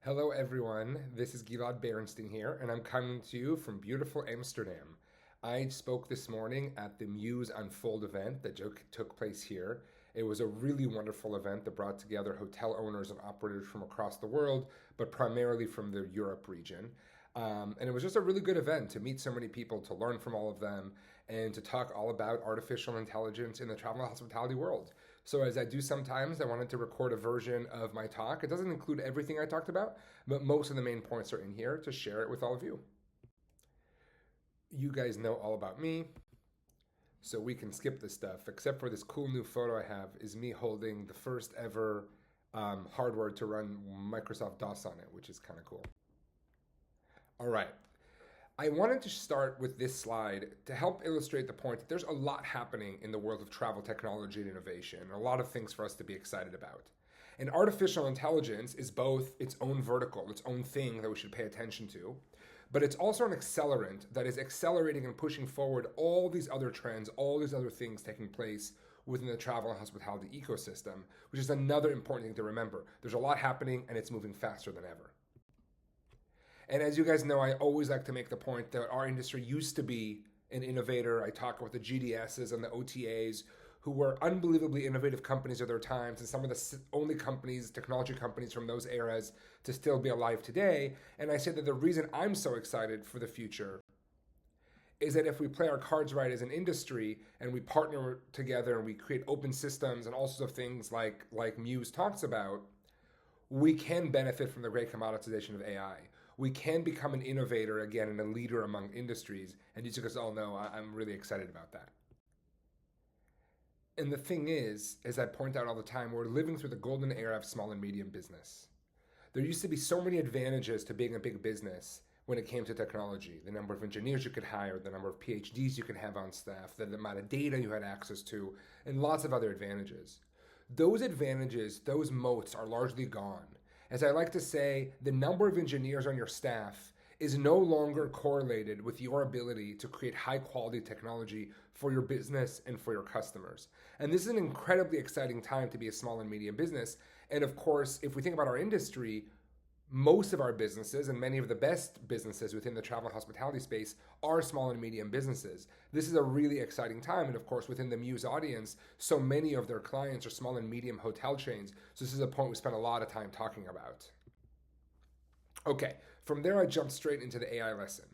Hello, everyone. This is Gilad Berenstein here, and I'm coming to you from beautiful Amsterdam. I spoke this morning at the Mews Unfold event that took place here. It was a really wonderful event that brought together hotel owners and operators from across the world, but primarily from the Europe region. And it was just a really good event to meet so many people, to learn from all of them, and to talk all about artificial intelligence in the travel and hospitality world. So, as I do sometimes, I wanted to record a version of my talk. It doesn't include everything I talked about, but most of the main points are in here to share it with all of you. You guys know all about me, so we can skip this stuff, except for this cool new photo I have is me holding the first ever hardware to run Microsoft DOS on it, which is kind of cool. All right. I wanted to start with this slide to help illustrate the point that there's a lot happening in the world of travel technology and innovation, a lot of things for us to be excited about. And artificial intelligence is both its own vertical, its own thing that we should pay attention to, but it's also an accelerant that is accelerating and pushing forward all these other trends, all these other things taking place within the travel and hospitality ecosystem, which is another important thing to remember. There's a lot happening and it's moving faster than ever. And as you guys know, I always like to make the point that our industry used to be an innovator. I talk about the GDSs and the OTAs, who were unbelievably innovative companies of their times, and some of the only companies, technology companies from those eras to still be alive today. And I say that the reason I'm so excited for the future is that if we play our cards right as an industry and we partner together and we create open systems and all sorts of things like Mews talks about, we can benefit from the great commoditization of AI. We can become an innovator again and a leader among industries. And you guys all know I'm really excited about that. And the thing is, as I point out all the time, we're living through the golden era of small and medium business. There used to be so many advantages to being a big business when it came to technology. The number of engineers you could hire, the number of PhDs you could have on staff, the amount of data you had access to, and lots of other advantages. Those advantages, those moats are largely gone. As I like to say, the number of engineers on your staff is no longer correlated with your ability to create high quality technology for your business and for your customers. And this is an incredibly exciting time to be a small and medium business. And of course, if we think about our industry, most of our businesses and many of the best businesses within the travel and hospitality space are small and medium businesses. This is a really exciting time. And of course, within the Mews audience, so many of their clients are small and medium hotel chains. So this is a point we spent a lot of time talking about. Okay, from there I jumped straight into the AI lesson.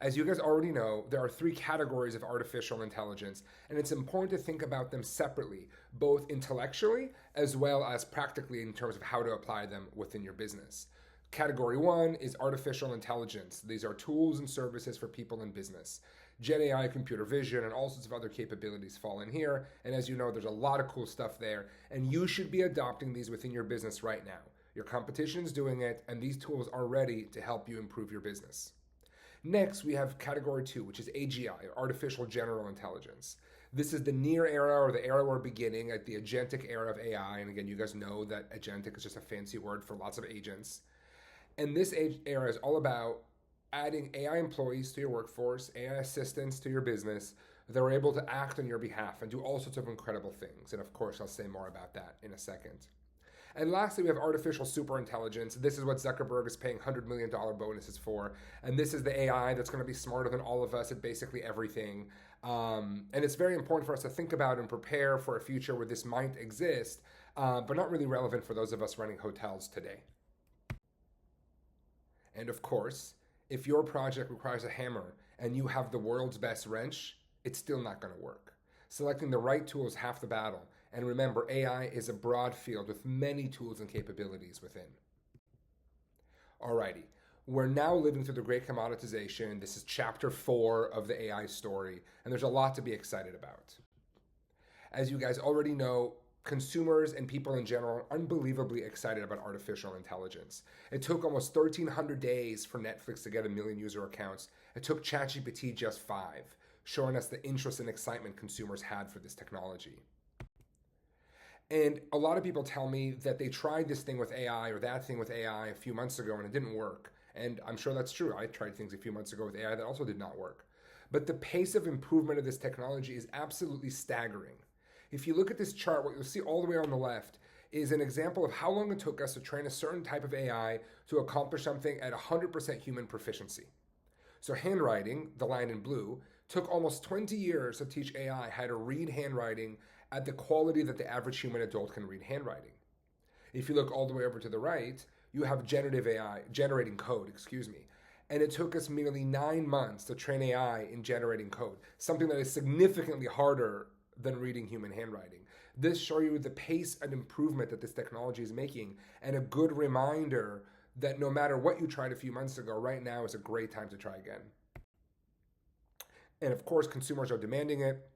As you guys already know, there are three categories of artificial intelligence, and it's important to think about them separately, both intellectually as well as practically in terms of how to apply them within your business. Category one is artificial intelligence. These are tools and services for people in business. Gen AI, computer vision, and all sorts of other capabilities fall in here. And as you know, there's a lot of cool stuff there, and you should be adopting these within your business right now. Your competition is doing it, and these tools are ready to help you improve your business. Next, we have category two, which is AGI, or artificial general intelligence. This is the near era, or the era we're beginning at the agentic era of AI. And again, you guys know that agentic is just a fancy word for lots of agents. And this era is all about adding AI employees to your workforce, AI assistants to your business that are able to act on your behalf and do all sorts of incredible things. And of course, I'll say more about that in a second. And lastly, we have artificial superintelligence. This is what Zuckerberg is paying $100 million bonuses for. And this is the AI that's going to be smarter than all of us at basically everything. And it's very important for us to think about and prepare for a future where this might exist, but not really relevant for those of us running hotels today. And of course, if your project requires a hammer and you have the world's best wrench, it's still not going to work. Selecting the right tool is half the battle. And remember, AI is a broad field with many tools and capabilities within. Alrighty, we're now living through the great commoditization. This is chapter 4 of the AI story, and there's a lot to be excited about. As you guys already know, consumers and people in general are unbelievably excited about artificial intelligence. It took almost 1,300 days for Netflix to get 1 million user accounts. It took ChatGPT just 5, showing us the interest and excitement consumers had for this technology. And a lot of people tell me that they tried this thing with AI or that thing with AI a few months ago and it didn't work. And I'm sure that's true. I tried things a few months ago with AI that also did not work. But the pace of improvement of this technology is absolutely staggering. If you look at this chart, what you'll see all the way on the left is an example of how long it took us to train a certain type of AI to accomplish something at 100% human proficiency. So handwriting, the line in blue, took almost 20 years to teach AI how to read handwriting at the quality that the average human adult can read handwriting. If you look all the way over to the right, you have generative AI, generating code, and it took us merely 9 months to train AI in generating code, something that is significantly harder than reading human handwriting. This shows you the pace and improvement that this technology is making, and a good reminder that no matter what you tried a few months ago, right now is a great time to try again. And of course, consumers are demanding it.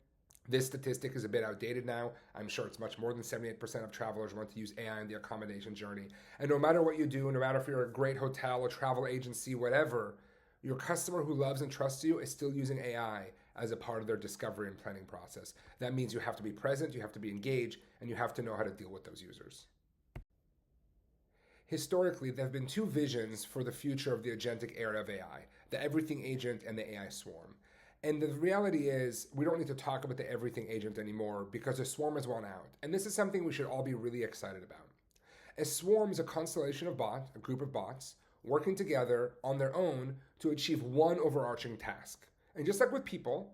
This statistic is a bit outdated now. I'm sure it's much more than 78% of travelers want to use AI in the accommodation journey. And no matter what you do, no matter if you're a great hotel, a travel agency, whatever, your customer who loves and trusts you is still using AI as a part of their discovery and planning process. That means you have to be present, you have to be engaged, and you have to know how to deal with those users. Historically, there have been two visions for the future of the agentic era of AI, the everything agent and the AI swarm. And the reality is, we don't need to talk about the everything agent anymore because the swarm has won out. And this is something we should all be really excited about. A swarm is a constellation of bots, a group of bots, working together on their own to achieve one overarching task. And just like with people,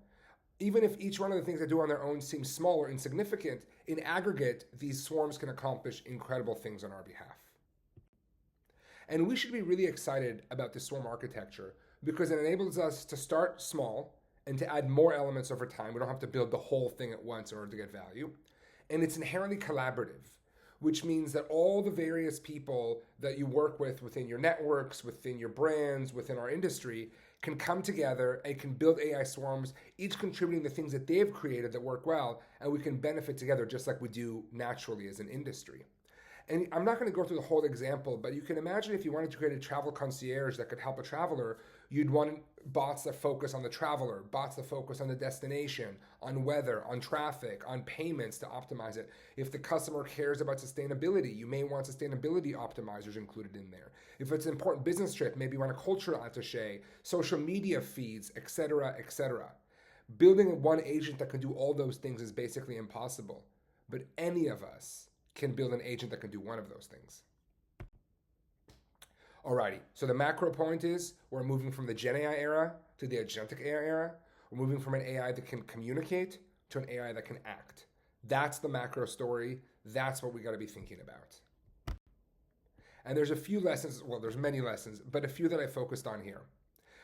even if each one of the things they do on their own seems small or insignificant, in aggregate, these swarms can accomplish incredible things on our behalf. And we should be really excited about this swarm architecture because it enables us to start small and to add more elements over time. We don't have to build the whole thing at once in order to get value. And it's inherently collaborative, which means that all the various people that you work with within your networks, within your brands, within our industry, can come together and can build AI swarms, each contributing the things that they've created that work well, and we can benefit together just like we do naturally as an industry. And I'm not going to go through the whole example, but you can imagine if you wanted to create a travel concierge that could help a traveler, you'd want bots that focus on the traveler, bots that focus on the destination, on weather, on traffic, on payments to optimize it. If the customer cares about sustainability, you may want sustainability optimizers included in there. If it's an important business trip, maybe you want a cultural attaché, social media feeds, etc., etc. Building one agent that can do all those things is basically impossible, but any of us can build an agent that can do one of those things. Alrighty, so the macro point is we're moving from the Gen AI era to the agentic AI era. We're moving from an AI that can communicate to an AI that can act. That's the macro story. That's what we got to be thinking about. And there's a few lessons, well, there's many lessons, but a few that I focused on here.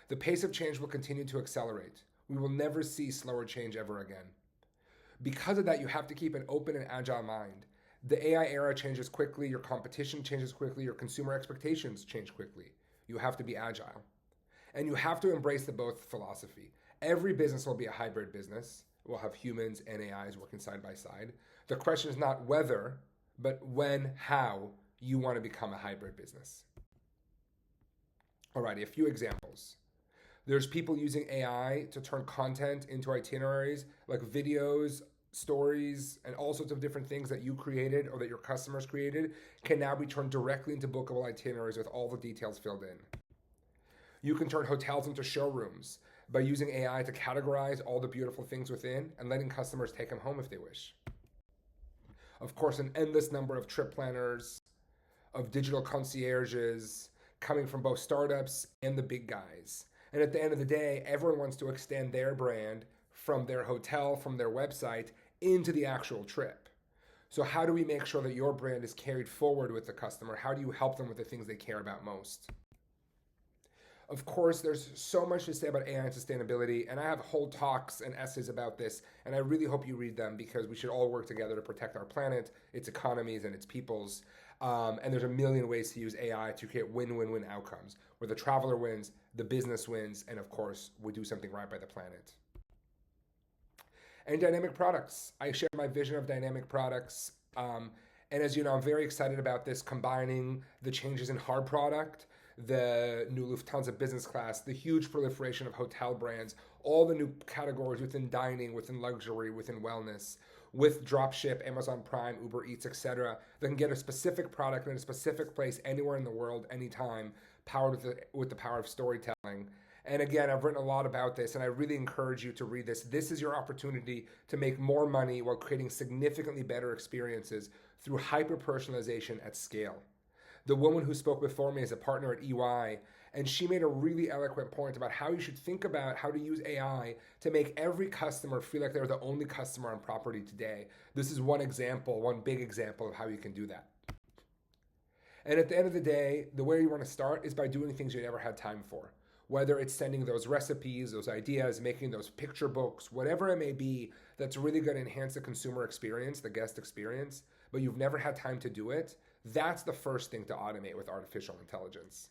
The pace of change will continue to accelerate. We will never see slower change ever again. Because of that, you have to keep an open and agile mind. The AI era changes quickly, your competition changes quickly, your consumer expectations change quickly. You have to be agile. And you have to embrace the both philosophy. Every business will be a hybrid business. We'll have humans and AIs working side by side. The question is not whether, but when, how you want to become a hybrid business. Alrighty, a few examples. There's people using AI to turn content into itineraries, like videos, stories, and all sorts of different things that you created or that your customers created can now be turned directly into bookable itineraries with all the details filled in. You can turn hotels into showrooms by using AI to categorize all the beautiful things within and letting customers take them home if they wish. Of course, an endless number of trip planners, of digital concierges coming from both startups and the big guys. And at the end of the day, everyone wants to extend their brand from their hotel, from their website, into the actual trip. So how do we make sure that your brand is carried forward with the customer? How do you help them with the things they care about most? Of course, there's so much to say about AI and sustainability, and I have whole talks and essays about this, and I really hope you read them because we should all work together to protect our planet, its economies, and its peoples. And there's a million ways to use AI to create win-win-win outcomes, where the traveler wins, the business wins, and of course, we do something right by the planet. And dynamic products. I share my vision of dynamic products. And as you know, I'm very excited about this, combining the changes in hard product, the new Lufthansa business class, the huge proliferation of hotel brands, all the new categories within dining, within luxury, within wellness, with dropship, Amazon Prime, Uber Eats, etc. that can get a specific product in a specific place anywhere in the world, anytime, powered with the power of storytelling. And again, I've written a lot about this, and I really encourage you to read this. This is your opportunity to make more money while creating significantly better experiences through hyper-personalization at scale. The woman who spoke before me is a partner at EY, and she made a really eloquent point about how you should think about how to use AI to make every customer feel like they're the only customer on property today. This is one example, one big example of how you can do that. And at the end of the day, the way you want to start is by doing things you never had time for. Whether it's sending those recipes, those ideas, making those picture books, whatever it may be, that's really going to enhance the consumer experience, the guest experience, but you've never had time to do it, that's the first thing to automate with artificial intelligence.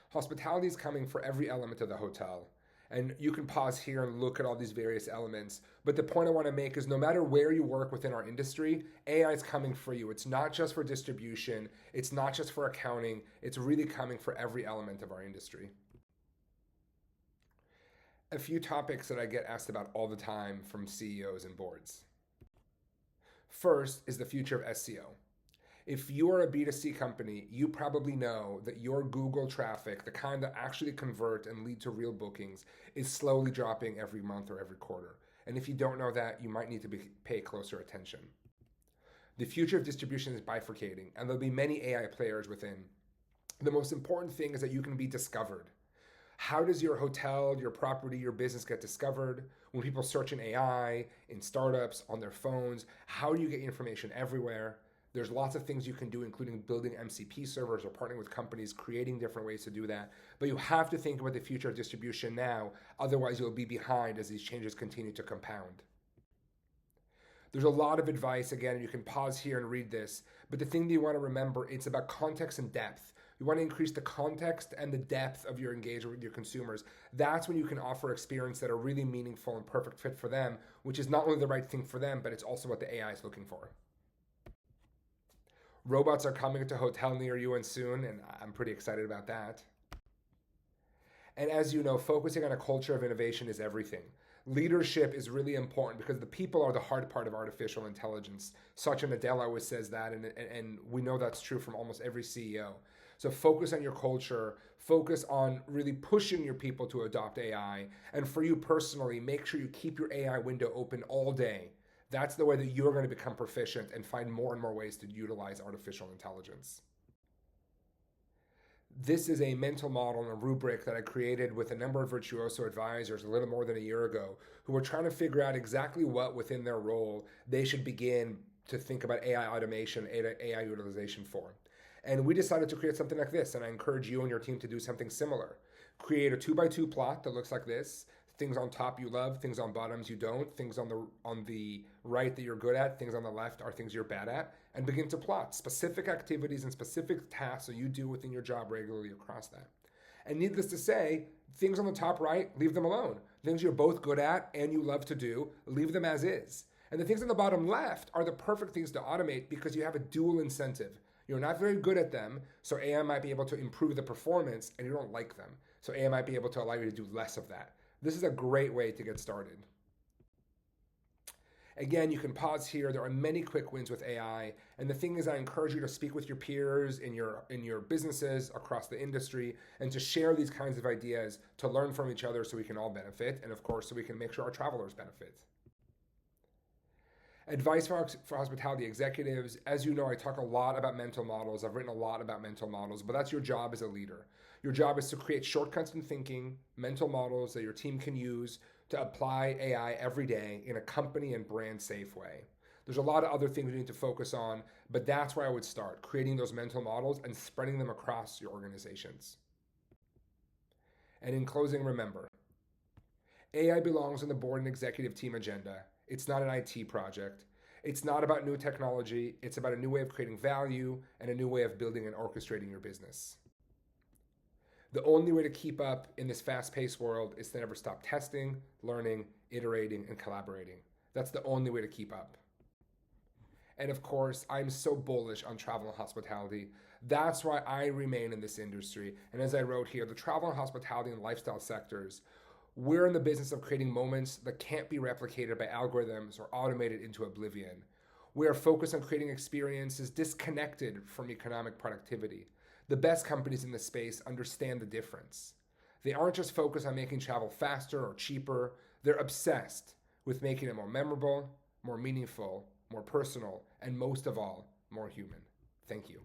Hospitality is coming for every element of the hotel. And you can pause here and look at all these various elements. But the point I want to make is no matter where you work within our industry, AI is coming for you. It's not just for distribution. It's not just for accounting. It's really coming for every element of our industry. A few topics that I get asked about all the time from CEOs and boards. First is the future of SEO. If you are a B2C company, you probably know that your Google traffic, the kind that actually convert and lead to real bookings, is slowly dropping every month or every quarter. And if you don't know that, you might need to pay closer attention. The future of distribution is bifurcating, and there'll be many AI players within. The most important thing is that you can be discovered. How does your hotel, your property, your business get discovered? When people search in AI, in startups, on their phones, how do you get information everywhere? There's lots of things you can do, including building MCP servers or partnering with companies, creating different ways to do that. But you have to think about the future of distribution now, otherwise you'll be behind as these changes continue to compound. There's a lot of advice, again, you can pause here and read this, but the thing that you want to remember, it's about context and depth. You want to increase the context and the depth of your engagement with your consumers. That's when you can offer experience that are really meaningful and perfect fit for them, which is not only the right thing for them, but it's also what the AI is looking for. Robots are coming to a hotel near you and soon, and I'm pretty excited about that. And as you know, focusing on a culture of innovation is everything. Leadership is really important because the people are the hard part of artificial intelligence. Satya Nadella always says that, and we know that's true from almost every CEO. So focus on your culture, focus on really pushing your people to adopt AI, and for you personally, make sure you keep your AI window open all day. That's the way that you're going to become proficient and find more and more ways to utilize artificial intelligence. This is a mental model and a rubric that I created with a number of virtuoso advisors a little more than a year ago who were trying to figure out exactly what within their role they should begin to think about AI automation, AI utilization for. And we decided to create something like this, and I encourage you and your team to do something similar. Create a 2x2 plot that looks like this. Things on top you love, things on bottoms you don't, things on the right that you're good at, things on the left are things you're bad at, and begin to plot specific activities and specific tasks that you do within your job regularly across that. And needless to say, things on the top right, leave them alone. Things you're both good at and you love to do, leave them as is. And the things on the bottom left are the perfect things to automate because you have a dual incentive. You're not very good at them, so AI might be able to improve the performance, and you don't like them. So AI might be able to allow you to do less of that. This is a great way to get started. Again, you can pause here. There are many quick wins with AI. And the thing is, I encourage you to speak with your peers in your businesses across the industry and to share these kinds of ideas to learn from each other so we can all benefit. And of course, so we can make sure our travelers benefit. Advice for hospitality executives. As you know, I talk a lot about mental models. I've written a lot about mental models, but that's your job as a leader. Your job is to create shortcuts in thinking, mental models that your team can use to apply AI every day in a company and brand safe way. There's a lot of other things you need to focus on, but that's where I would start, creating those mental models and spreading them across your organizations. And in closing, remember, AI belongs on the board and executive team agenda. It's not an IT project. It's not about new technology. It's about a new way of creating value and a new way of building and orchestrating your business. The only way to keep up in this fast-paced world is to never stop testing, learning, iterating, and collaborating. That's the only way to keep up. And of course, I'm so bullish on travel and hospitality. That's why I remain in this industry. And as I wrote here, the travel and hospitality and lifestyle sectors, we're in the business of creating moments that can't be replicated by algorithms or automated into oblivion. We are focused on creating experiences disconnected from economic productivity. The best companies in this space understand the difference. They aren't just focused on making travel faster or cheaper. They're obsessed with making it more memorable, more meaningful, more personal, and most of all, more human. Thank you.